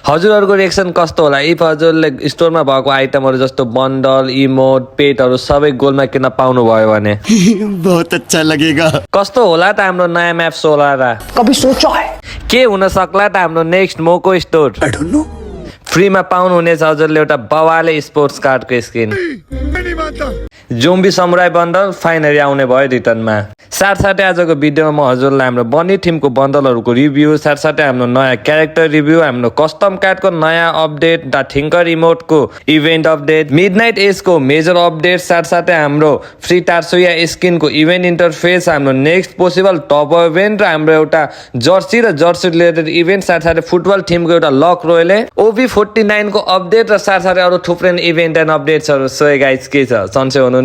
हजुरहरूको रिएक्सन कस्तो होला इफ हजुरले स्टोरमा भएको आइटमहरू जस्तो बन्डल इमोट पेटहरू सबै गोलमा किन्न पाउनुभयो भने बहुत अच्छा लगेगा। कस्तो होला त हाम्रो नयाँ म्याप सोलारा कभी सोचा है के हुन सक्ला त हाम्रो नेक्स्ट मोको स्टोर I don't know। फ्रीमा पाउनुहुनेछ हजुरले एउटा बवाले स्पोर्ट्स कार्डको skin zombie samurai bundle finally आउने भयो रिटर्नमा साथसाथै आजको भिडियोमा म हजुरलाई हाम्रो बनी टिमको बन्डलहरूको रिभ्यू साथसाथै हाम्रो नयाँ क्यारेक्टर रिभ्यू हाम्रो कस्टम कार्डको नयाँ अपडेट द थिङ्कर इमोटको इभेन्ट अपडेट मिडनाइट एजको मेजर अपडेट साथसाथै हाम्रो फ्री टार्सोया स्किनको इभेन्ट इन्टरफेस हाम्रो नेक्स्ट पोसिबल टप इभेन्ट र हाम्रो एउटा जर्सी र जर्सी रिलेटेड इभेन्ट साथसाथै फुटबल टिमको एउटा लक रोयले OB49 को अपडेट र साथसाथै अरू थुप्रै इभेन्ट एन्ड अपडेट्सहरू सो गाइज के छ सन्चै हुनुहुन्छ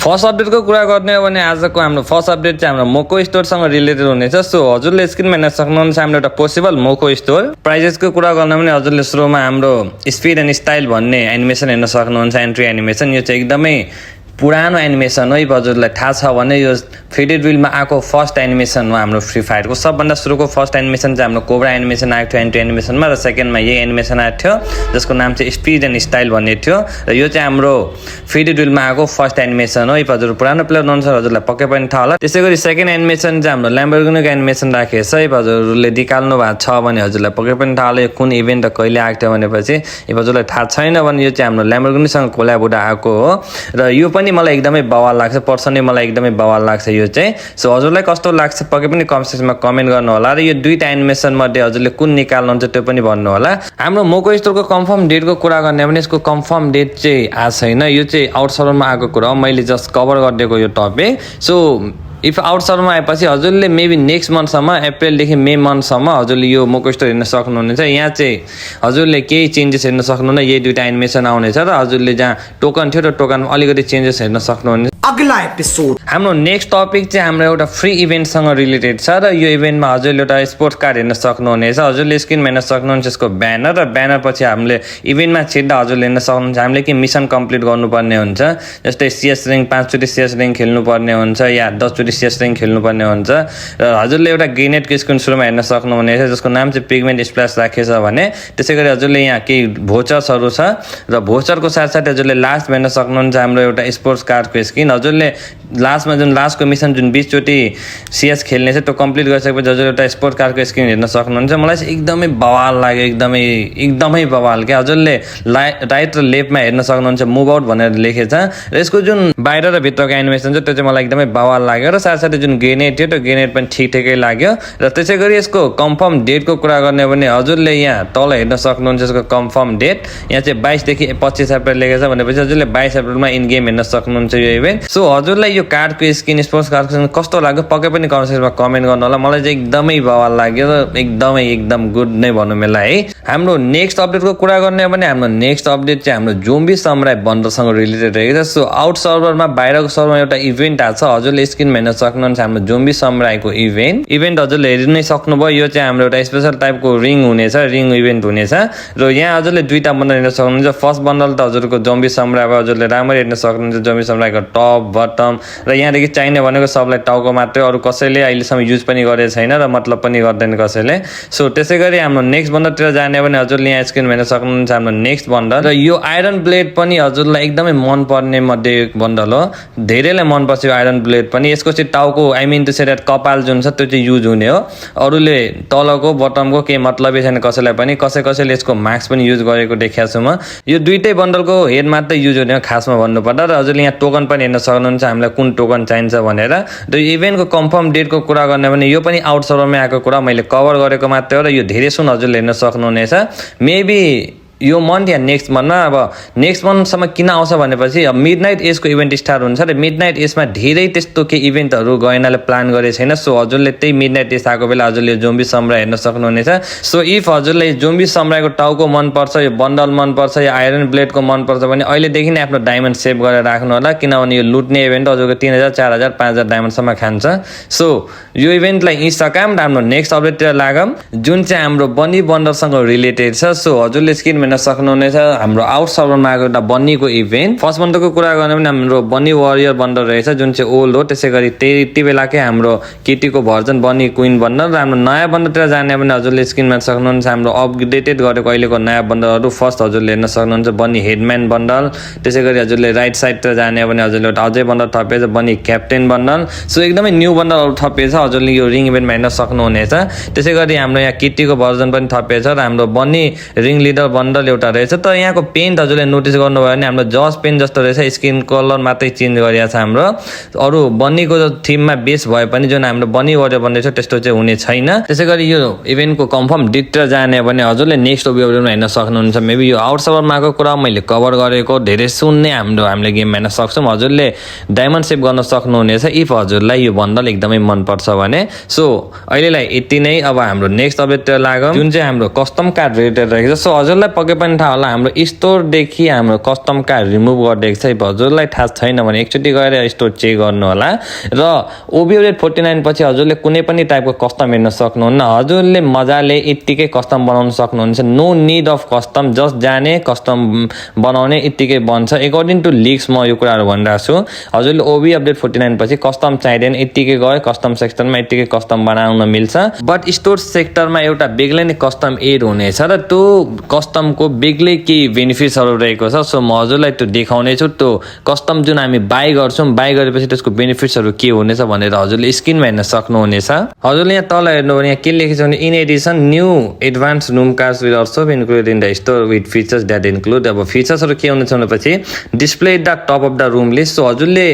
फर्स्ट अपडेटको कुरा गर्ने हो भने आजको हाम्रो फर्स्ट अपडेट चाहिँ हाम्रो मोको स्टोरसँग रिलेटेड हुनेछ सो हजुरले स्क्रिनमा हेर्न सक्नुहुन्छ हाम्रो एउटा पोसिबल मोको स्टोर प्राइजेसको कुरा गर्न भने हजुरले सुरुमा हाम्रो स्पिड एन्ड स्टाइल भन्ने एनिमेसन हेर्न सक्नुहुन्छ एन्ट्री एनिमेसन यो चाहिँ एकदमै पुरानो एनिमेसन हो हजुरलाई थाहा छ भने यो फिडेड विलमा आएको फर्स्ट एनिमेसन हो हाम्रो फ्री फायरको सबभन्दा सुरुको फर्स्ट एनिमेसन चाहिँ हाम्रो कोब्रा एनिमेसन आएको थियो एन्ट्री एनिमेसनमा र सेकेन्डमा यही एनिमेसन आएको थियो जसको नाम चाहिँ स्पिड एन्ड स्टाइल भन्ने थियो र यो चाहिँ हाम्रो फिडेड विलमा आएको फर्स्ट एनिमेसन हो इफ हजुर पुरानो प्लेयर हुनुहुन्छ हजुरलाई पक्कै पनि थाहा होला त्यसै गरी सेकेन्ड एनिमेसन चाहिँ हाम्रो ल्याम्बोर्गिनीको एनिमेसन राखेको छ इफ हजुरले निकाल्नु भएको छ भने हजुरलाई पक्कै पनि थाहा होला यो कुन इभेन्ट र कहिले आएको थियो भनेपछि इफ हजुरलाई थाहा छैन भने यो चाहिँ हाम्रो ल्याम्बोर्गिनीसँग कोल्याबोड आएको हो र यो पनि मलाई एकदमै बवाल लाग्छ पर्सनली मलाई एकदमै बवाल लाग्छ यो चाहिँ सो हजुरलाई कस्तो लाग्छ पक्कै पनि कमेन्ट सेक्सनमा कमेन्ट गर्नु होला र यो दुईटा एनिमेसन मध्ये हजुरले कुन निकाल्नुहुन्छ त्यो पनि भन्नु होला हाम्रो मोको स्टोरको कन्फर्म डेटको कुरा गर्ने भने यसको कन्फर्म डेट चाहिँ आएको छैन यो चाहिँ आउट सर्भरमा आएको कुरा हो मैले जस्ट कभर गरिदिएको यो टपिक सो इफ आउट सर्भरमा आएपछि हजुरले मेबी नेक्स्ट मन्थसम्म अप्रिलदेखि मे मन्थसम्म हजुरले यो मोको स्टोर हेर्न सक्नुहुनेछ यहाँ चाहिँ हजुरले केही चेन्जेस हेर्न सक्नुहुन्न यही दुईटा एनिमेसन आउनेछ र हजुरले जहाँ टोकन थियो र टोकनमा अलिकति चेन्जेस हेर्न सक्नुहुनेछ अगला एपिसोड हाम्रो नेक्स्ट टपिक चाहिँ हाम्रो एउटा फ्री इभेन्टसँग रिलेटेड छ र यो इभेन्टमा हजुरले एउटा स्पोर्ट्स कार्ड हेर्न सक्नुहुनेछ हजुरले स्क्रिनमा हेर्न सक्नुहुन्छ यसको ब्यानर र ब्यानर पछि हामीले इभेन्टमा छिर्दा हजुरले हेर्न सक्नुहुन्छ हामीले के मिसन कम्प्लिट गर्नुपर्ने हुन्छ जस्तै सिएस र्याङ्क 5 चोटि सिएस र्याङ्क खेल्नुपर्ने हुन्छ या 10 चोटि सिएस र्याङ्क खेल्नुपर्ने हुन्छ र हजुरले एउटा ग्रेनेडको स्क्रिन सुरुमा हेर्न सक्नुहुनेछ जसको नाम चाहिँ पिगमेन्ट स्प्ल्यास राखेछ भने त्यसै गरी हजुरले यहाँ केही भोचर्सहरू छ र भोचरको साथसाथै हजुरले लास्ट हेर्न सक्नुहुन्छ हाम्रो एउटा स्पोर्ट्स कार्डको स्किन हजुरले लास्टमा जुन लास्टको मिसन जुन 20 चोटि सिएस खेल्ने छ त्यो कम्प्लिट गरिसकेपछि हजुर एउटा स्पोर्ट्स कार्डको स्क्रिन हेर्न सक्नुहुन्छ मलाई चाहिँ एकदमै बवाल लाग्यो एकदमै बवाल क्या हजुरले राइट र लेफ्टमा हेर्न सक्नुहुन्छ मुभ आउट भनेर लेखेछ र यसको जुन बाहिर र भित्रको एनिमेसन छ त्यो चाहिँ मलाई एकदमै बवाल लाग्यो र साथसाथै जुन ग्रेनेड थियो त्यो ग्रेनेड पनि ठिकै लाग्यो र त्यसै गरी यसको कन्फर्म डेटको कुरा गर्ने हो भने हजुरले यहाँ तल हेर्न सक्नुहुन्छ यसको कन्फर्म डेट यहाँ चाहिँ 22 देखि 25 अप्रिल लेखेछ भनेपछि हजुरले 22 अप्रिलमा इन गेम हेर्न सक्नुहुन्छ यो इभेन्ट सो हजुरलाई यो कार्डको स्किन स्पोर्ट्स कार्डको स्किन कस्तो लाग्यो पक्कै पनि कमेन्ट सेक्सनमा कमेन्ट गर्नु होला मलाई चाहिँ एकदमै बवाल लाग्यो र एकदम गुड नै भन्नु मेला है हाम्रो नेक्स्ट अपडेटको कुरा गर्ने हो भने हाम्रो नेक्स्ट अपडेट चाहिँ हाम्रो जोम्बी समुराई बन्डलसँग रिलेटेड रहेको छ सो आउट सर्भरमा बाहिरको सर्भरमा एउटा इभेन्ट आएको छ हजुरले स्क्रिनमा हेर्न सक्नुहुन्छ हाम्रो जोम्बी समुराईको इभेन्ट हजुरले हेर्नु नै सक्नुभयो यो चाहिँ हाम्रो एउटा स्पेसल टाइपको रिङ हुनेछ रिङ इभेन्ट हुनेछ र यहाँ हजुरले दुईटा बन्डल हेर्न सक्नुहुन्छ फर्स्ट बन्डल त हजुरको जोम्बी समुराई हजुरले राम्ररी हेर्न सक्नुहुन्छ जोम्बी समुराईको टप बटम र यहाँदेखि चाहिने भनेको सबलाई टाउको मात्रै अरू कसैले अहिलेसम्म युज पनि गरेको छैन र मतलब पनि गर्दैन कसैले सो त्यसै गरी हाम्रो नेक्स्ट बन्डलतिर जाने भने हजुरले यहाँ स्क्रिनमा हेर्न सक्नुहुन्छ हाम्रो नेक्स्ट बन्डल र यो आइरन ब्लेड पनि हजुरलाई एकदमै मनपर्ने मध्ये एक बन्डल हो धेरैलाई मनपर्छ यो आइरन ब्लेड पनि यसको चाहिँ टाउको I mean to say that कपाल जुन छ त्यो चाहिँ युज हुने हो अरूले तलको बटमको केही मतलबै छैन कसैलाई पनि कसैले यसको मार्क्स पनि युज गरेको देखाएको छु म यो दुईटै बन्डलको हेड मात्रै युज हुने हो खासमा भन्नुपर्दा र हजुरले यहाँ टोकन पनि हेर्न सक्नुहुन्छ हामीलाई कुन टोकन चाहिन्छ भनेर र यो इभेन्टको कन्फर्म डेटको कुरा गर्ने भने यो पनि आउट सर्भरमै आएको कुरा मैले कभर गरेको मात्रै हो र यो धेरै सुन हजुरले हेर्न सक्नुहुनेछ मेबी यो मन्थ या नेक्स्ट मन्थमा अब नेक्स्ट मन्थसम्म किन आउँछ भनेपछि अब मिडनाइट एजको इभेन्ट स्टार्ट हुन्छ र मिडनाइट एजमा धेरै त्यस्तो केही इभेन्टहरू गएनाले प्लान गरेको छैन सो हजुरले त्यही मिडनाइट एज आएको बेला हजुरले यो जोम्बी समुराई हेर्न सक्नुहुनेछ सो इफ हजुरले जोम्बी समुराईको टाउको मनपर्छ यो बन्डल मनपर्छ या आइरन ब्लेडको मनपर्छ भने अहिलेदेखि नै आफ्नो डायमन्ड सेभ गरेर राख्नु होला किनभने यो लुट्ने इभेन्ट हजुरको 3000 4000 5000 डायमन्डसम्म खान्छ सो यो इभेन्टलाई इन्स्टाग्राम र हाम्रो नेक्स्ट अपडेटतिर लागौँ जुन चाहिँ हाम्रो बनी बन्डलसँग रिलेटेड छ सो हजुरले स्क्रिनमा हेर्न सक्नुहुनेछ हाम्रो आउट सर्भरमा आएको एउटा बन्नीको इभेन्ट फर्स्ट बन्डलको कुरा गर्ने भने हाम्रो बन्नी वारियर बन्डल रहेछ जुन चाहिँ ओल्ड हो त्यसै गरी त्यति बेलाकै हाम्रो केटीको भर्जन बन्नी क्विन बन्डल र हाम्रो नयाँ बन्डलतिर जाने भने हजुरले स्क्रिनमा सक्नुहुन्छ हाम्रो अपडेटेड गरेको अहिलेको नयाँ बन्डलहरू फर्स्ट हजुरले हेर्न सक्नुहुन्छ बन्नी हेडम्यान बन्डल त्यसै गरी हजुरले राइट साइडतिर जाने भने हजुरले एउटा अझै बन्डल थपेछ बन्नी क्याप्टेन बन्डल सो एकदमै न्यू बन्डलहरू थपेछ हजुरले यो रिङ इभेन्टमा हेर्न सक्नुहुनेछ त्यसै गरी हाम्रो यहाँ केटीको भर्जन पनि थपेछ र हाम्रो बन्नी रिङ लिडर बन्डल एउटा रहेछ त यहाँको पेन्ट हजुरले नोटिस गर्नुभयो भने हाम्रो जज पेन्ट जस्तो रहेछ स्किन कलर मात्रै चेन्ज गरिएको छ हाम्रो अरू बन्नीको थिममा बेस भए पनि जुन हाम्रो बन्नी वारियर बन्दै छ त्यस्तो चाहिँ हुने छैन त्यसै गरी यो इभेन्टको कन्फर्म डेटतिर जाने भने हजुरले नेक्स्ट भिडियोमा हेर्न सक्नुहुन्छ मेबी यो आउट सर्भरमा आएको कुरा मैले कभर गरेको धेरै सुन्ने हामीले गेममा हेर्न सक्छौँ हजुरले डायमन्ड सेभ गर्न सक्नुहुनेछ इफ हजुरलाई यो बन्डल एकदमै मनपर्छ भने सो अहिलेलाई यति नै अब हाम्रो नेक्स्ट अपडेटतिर लाग्यौँ जुन चाहिँ हाम्रो कस्टम कार्ड रिलेटेड रहेको छ सो हजुरलाई पक्कै पनि थाहा होला हाम्रो स्टोरदेखि हाम्रो कस्टम कार्ड रिमुभ गरिदिएको छ हजुरलाई थाहा छैन भने एकचोटि गएर स्टोर चेक गर्नु होला र ओबिओडेड 49 पछि हजुरले कुनै पनि टाइपको कस्टम हेर्न सक्नुहुन्न हजुरले मजाले यत्तिकै कस्टम बनाउन सक्नुहुन्छ no need of custom just जाने कस्टम बनाउने यत्तिकै बन्छ एकर्डिङ टु लिक्स म यो कुराहरू भनिरहेको छु हजुरले ओबी अपडेट 49 पछि कस्टम चाहिँदैन यत्तिकै गयो कस्टम सेक्सनमा यत्तिकै कस्टम बनाउन मिल्छ बट स्टोर सेक्टरमा एउटा बेग्लै नै कस्टम एड हुनेछ र त्यो कस्टमको बेग्लै केही बेनिफिट्सहरू रहेको छ सो म हजुरलाई त्यो देखाउने छु त्यो कस्टम जुन हामी बाई गर्छौँ बाई गरेपछि त्यसको बेनिफिट्सहरू के हुनेछ भनेर हजुरले स्क्रिनमा हेर्न सक्नुहुनेछ हजुरले यहाँ तल हेर्नु भने यहाँ के लेखेको छ भने in Edison new advance room cards will also included in the store with features that include अब फिचर्सहरू के हुनेछ भनेपछि display the top of the room list so हजुरले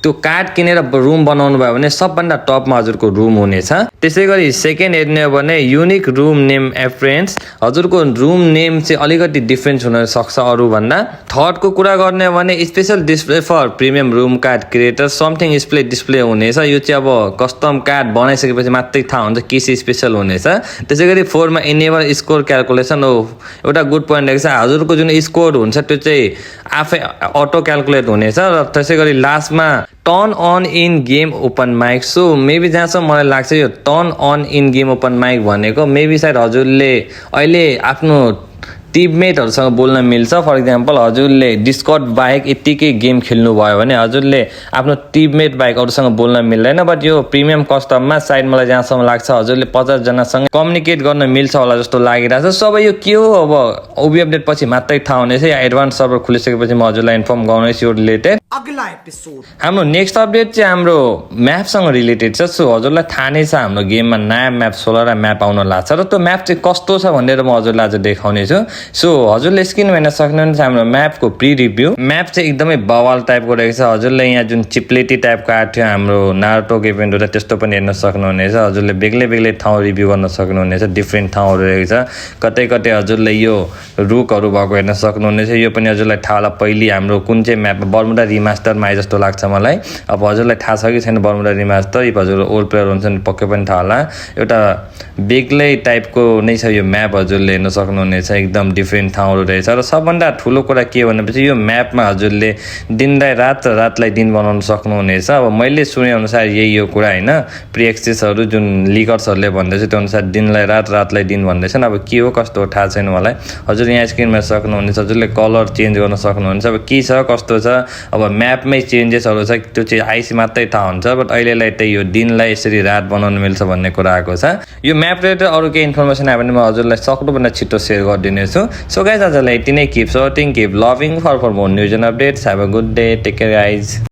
त्यो कार्ड किनेर रुम बनाउनु भयो भने सबभन्दा टपमा हजुरको रुम हुनेछ त्यसै गरी सेकेन्ड हेर्ने हो भने युनिक रुम नेम एफरेन्स हजुरको रुम नेम चाहिँ अलिकति डिफ्रेन्स हुन सक्छ अरूभन्दा थर्डको कुरा गर्ने हो भने special display for premium room card creator something display हुनेछ यो चाहिँ अब कस्टम कार्ड बनाइसकेपछि मात्रै थाहा हुन्छ के चाहिँ स्पेसल हुनेछ त्यसै गरी 4 मा इनेबल स्कोर क्यालकुलेसन हो एउटा गुड पोइन्ट रहेको छ हजुरको जुन स्कोर हुन्छ त्यो चाहिँ आफै अटो क्यालकुलेट हुनेछ र त्यसै गरी लास्टमा turn on in game open mic so maybe जहाँसम्म मलाई लाग्छ यो turn on in game open mic भनेको मेबी सायद हजुरले अहिले आफ्नो टिममेटहरूसँग बोल्न मिल्छ फर इक्जाम्पल हजुरले डिस्कर्ड बाहेक यत्तिकै गेम खेल्नुभयो भने हजुरले आफ्नो टिममेट बाहेक अरूसँग बोल्न मिल्दैन बट यो प्रिमियम कस्टममा सायद मलाई जहाँसम्म लाग्छ हजुरले 50 जनासँग कम्युनिकेट गर्न मिल्छ होला जस्तो लागिरहेछ सबै यो के हो अब ओबी अपडेट पछि मात्रै थाहा हुनेछ या एडभान्स सर्भर खुलिसकेपछि म हजुरलाई इन्फर्म गर्नेछु यो रिलेटेड अगला एपिसोड हाम्रो नेक्स्ट अपडेट चाहिँ हाम्रो म्यापसँग रिलेटेड छ सो हजुरलाई थाहा नै छ हाम्रो गेममा नयाँ म्याप 16 म्याप आउन लाग्छ र त्यो म्याप चाहिँ कस्तो छ भनेर म हजुरलाई आज देखाउने छु सो हजुरले स्क्रिनमा हेर्न सक्नुहुन्छ हाम्रो म्यापको प्री रिभ्यू म्याप चाहिँ एकदमै बवाल टाइपको रहेको छ हजुरले यहाँ जुन चिप्लेटी टाइपको आएको थियो हाम्रो नारुटोको इभेन्ट हुँदा त्यस्तो पनि हेर्न सक्नुहुनेछ हजुरले बेग्लै ठाउँ रिभ्यू गर्न सक्नुहुनेछ डिफ्रेन्ट ठाउँहरू रहेको छ कतै कतै हजुरले यो रुखहरू भएको हेर्न सक्नुहुनेछ यो पनि हजुरलाई थाहा होला पहिले हाम्रो कुन चाहिँ म्यापमा बर्मुडा रिमास्टरमा आए जस्तो लाग्छ मलाई अब हजुरलाई थाहा छ कि छैन बर्मुडा रिमास्टर इफ हजुर ओल्ड प्लेयर हुन्छ भने पक्कै पनि थाहा होला एउटा बेग्लै टाइपको नै छ यो म्याप हजुरले हेर्न सक्नुहुनेछ एकदम डिफ्रेन्ट ठाउँहरू रहेछ र सबभन्दा ठुलो कुरा के भनेपछि यो म्यापमा हजुरले दिनलाई रात र रातलाई दिन बनाउन सक्नुहुनेछ अब मैले सुने अनुसार यही यो कुरा होइन प्री एक्सेसहरू जुन लिकर्सहरूले भन्दैछ त्यो अनुसार दिनलाई रात रातलाई दिन भन्दैछन् अब के हो कस्तो हो थाहा छैन मलाई हजुर यहाँ स्क्रिनमा सक्नुहुनेछ हजुरले कलर चेन्ज गर्न सक्नुहुन्छ अब के छ कस्तो छ अब म्यापमै चेन्जेसहरू छ त्यो चाहिँ आइसी मात्रै थाहा हुन्छ बट अहिलेलाई त यो दिनलाई यसरी रात बनाउन मिल्छ भन्ने कुरा आएको छ यो म्याप रिलेटेड अरू केही इन्फर्मेसन आयो भने म हजुरलाई सक्नुभन्दा छिटो सेयर गरिदिनेछु सो गाइज आजलाई यति नै keep supporting keep loving for more news and updates have a good day take care guys